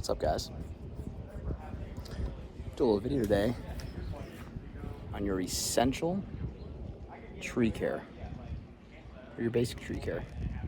What's up, guys? Do a little video today on your essential tree care, or your basic tree care.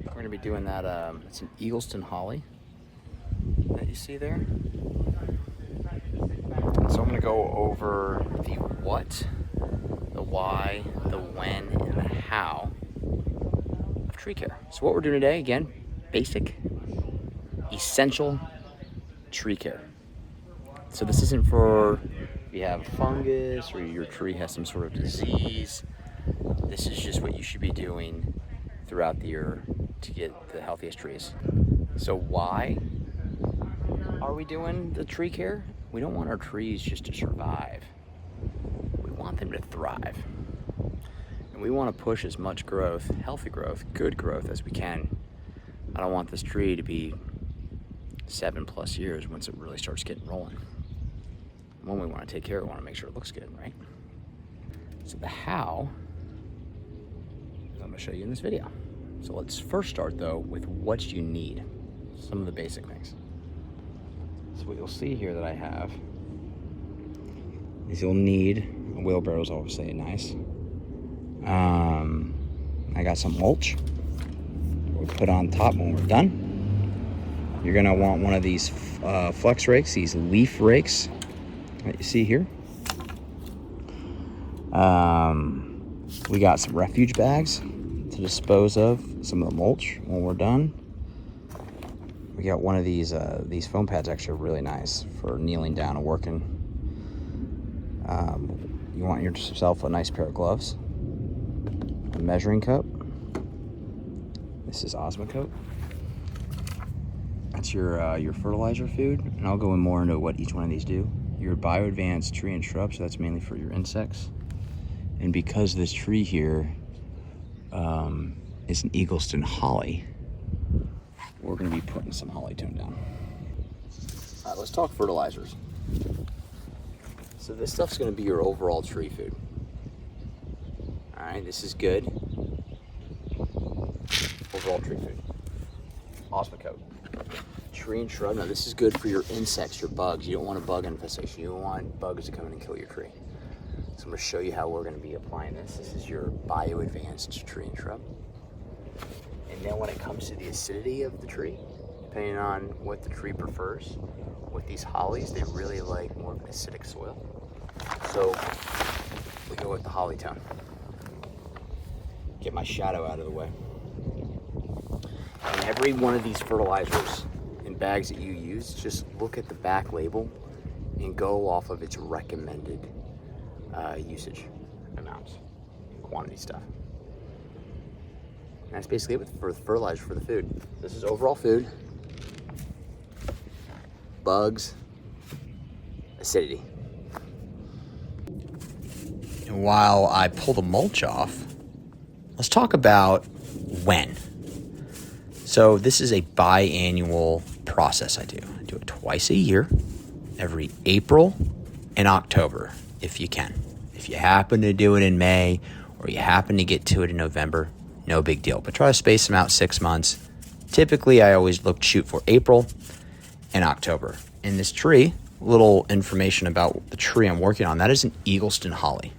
We're going to be doing that. It's an Eagleston holly that you see there. So I'm going to go over the what, the why, the when, and the how of tree care. So what we're doing today, again, basic, essential tree care. So this isn't for if you have fungus or your tree has some sort of disease. This is just what you should be doing throughout the year to get the healthiest trees. So why are we doing the tree care? We don't want our trees just to survive. We want them to thrive. And we want to push as much growth, healthy growth, good growth as we can. I don't want this tree to be 7+ years once it really starts getting rolling. When we want to take care of it, we want to make sure it looks good, right? So the how is I'm going to show you in this video. So let's first start though with what you need. Some of the basic things. So what you'll see here that I have is you'll need a wheelbarrow, is obviously nice. I got some mulch we'll put on top when we're done. You're gonna want one of these flex rakes, these leaf rakes that you see here. We got some refuge bags to dispose of some of the mulch when we're done. We got one of these foam pads, actually really nice for kneeling down and working. You want yourself a nice pair of gloves, a measuring cup. This is Osmocote. That's your fertilizer food, and I'll go in more into what each one of these do. Your BioAdvanced tree and shrub, so that's mainly for your insects. And because this tree here is an Eagleston holly, we're going to be putting some holly tone down. All right, let's talk fertilizers. So this stuff's going to be your overall tree food. All right, this is good. Overall tree food. Osmocote. Tree and shrub. Now this is good for your insects, your bugs. You don't want a bug infestation. You don't want bugs to come in and kill your tree. So I'm going to show you how we're going to be applying this. This is your BioAdvanced tree and shrub. And then when it comes to the acidity of the tree, depending on what the tree prefers, with these hollies, they really like more of an acidic soil. So we go with the holly tone. Get my shadow out of the way. And every one of these fertilizers in bags that you use, just look at the back label and go off of its recommended usage amounts, quantity stuff. And that's basically it for the fertilizer for the food. This is overall food, bugs, acidity. And while I pull the mulch off, let's talk about when. So this is a biannual process I do. I do it twice a year, every April and October, if you can. If you happen to do it in May or you happen to get to it in November, no big deal. But try to space them out 6 months. Typically, I always shoot for April and October. And this tree, little information about the tree I'm working on, that is an Eagleston holly.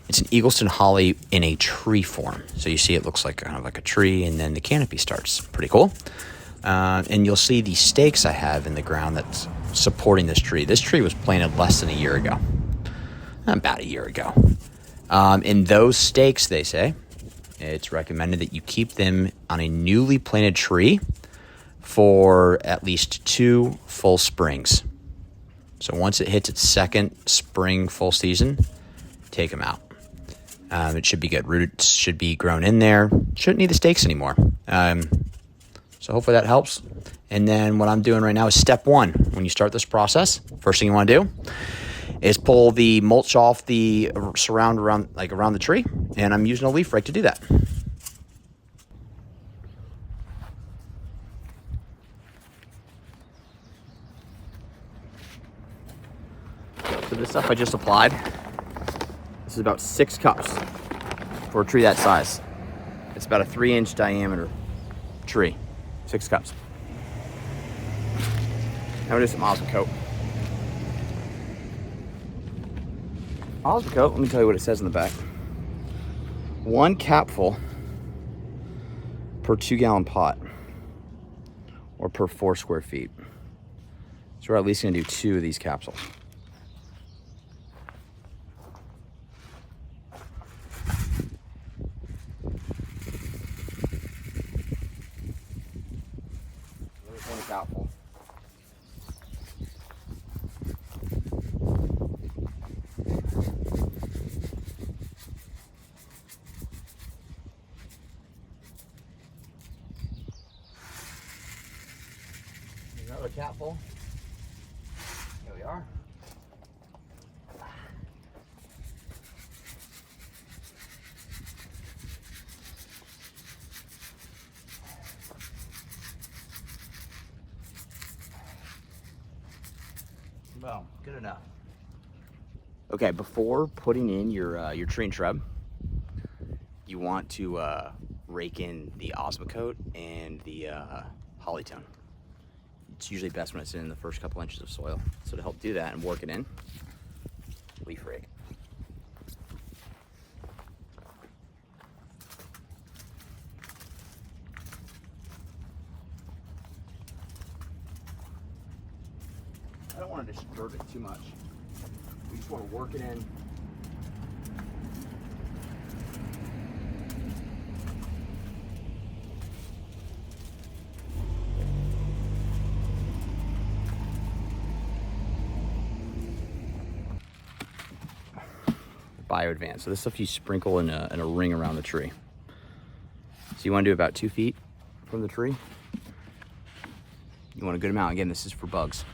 It's an Eagleston holly in a tree form. So you see it looks like kind of like a tree, and then the canopy starts. Pretty cool. And you'll see the stakes I have in the ground that's supporting this tree. This tree was planted less than a year ago. About a year ago. And those stakes, they say, it's recommended that you keep them on a newly planted tree for at least 2 full springs. So once it hits its second spring full season, take them out. It should be good. Roots should be grown in there. Shouldn't need the stakes anymore. So hopefully that helps. And then what I'm doing right now is step 1. When you start this process, first thing you want to do is pull the mulch off the surround around the tree. And I'm using a leaf rake to do that. So this stuff I just applied, this is about 6 cups for a tree that size. It's about a 3-inch diameter tree, 6 cups. Now we'll do some Osmocote. Osmocote, let me tell you what it says in the back. 1 capful per 2-gallon pot, or per 4 square feet. So we're at least gonna do 2 of these capsules. There's 1 capful. Another capful. Here we are. Boom, good enough. Okay, before putting in your tree and shrub, you want to rake in the Osmocote and the Hollytone. It's usually best when it's in the first couple inches of soil. So to help do that and work it in, leaf rake. I don't want to disturb it too much. We just want to work it in. BioAdvanced. So this stuff you sprinkle in a ring around the tree. So you want to do about 2 feet from the tree. You want a good amount. Again, this is for bugs.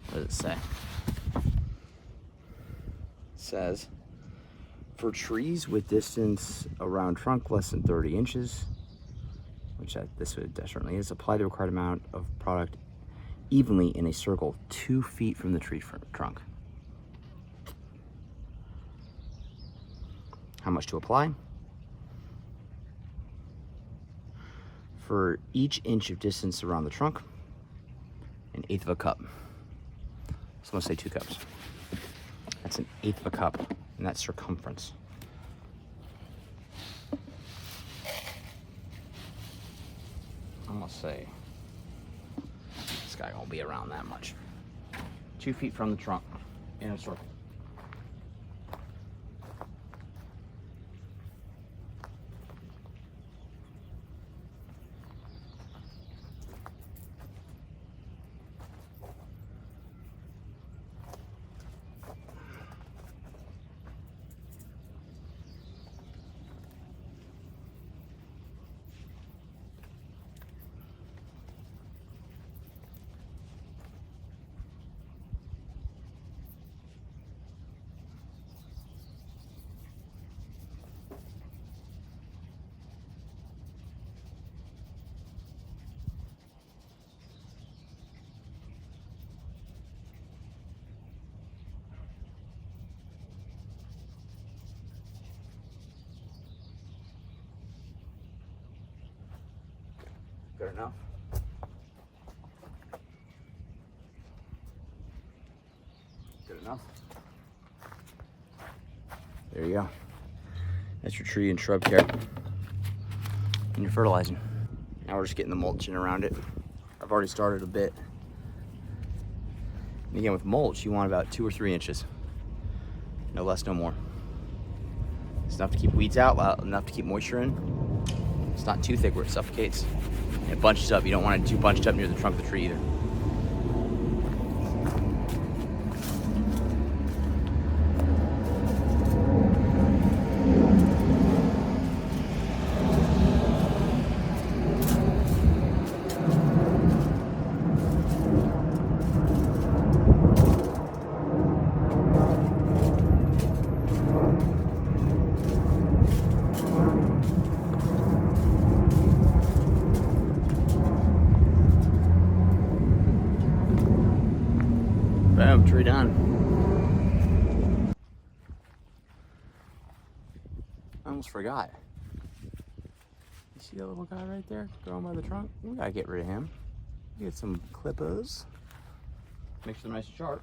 What does it say? It says, for trees with distance around trunk less than 30 inches, which this certainly is, apply the required amount of product evenly in a circle 2 feet from the tree trunk. How much to apply? For each inch of distance around the trunk, 1/8 of a cup. So let's say 2 cups. That's 1/8 of a cup, and that's circumference. I'm gonna say this guy won't be around that much. 2 feet from the trunk in a circle. Good enough? Good enough? There you go. That's your tree and shrub care. And you're fertilizing. Now we're just getting the mulch in around it. I've already started a bit. And again, with mulch, you want about 2 or 3 inches. No less, no more. It's enough to keep weeds out, enough to keep moisture in. It's not too thick where it suffocates. And it bunches up. You don't want it too bunched up near the trunk of the tree either. Boom, tree done. I almost forgot. You see that little guy right there growing by the trunk? We gotta get rid of him. Get some clippers. Make sure they're nice and sharp.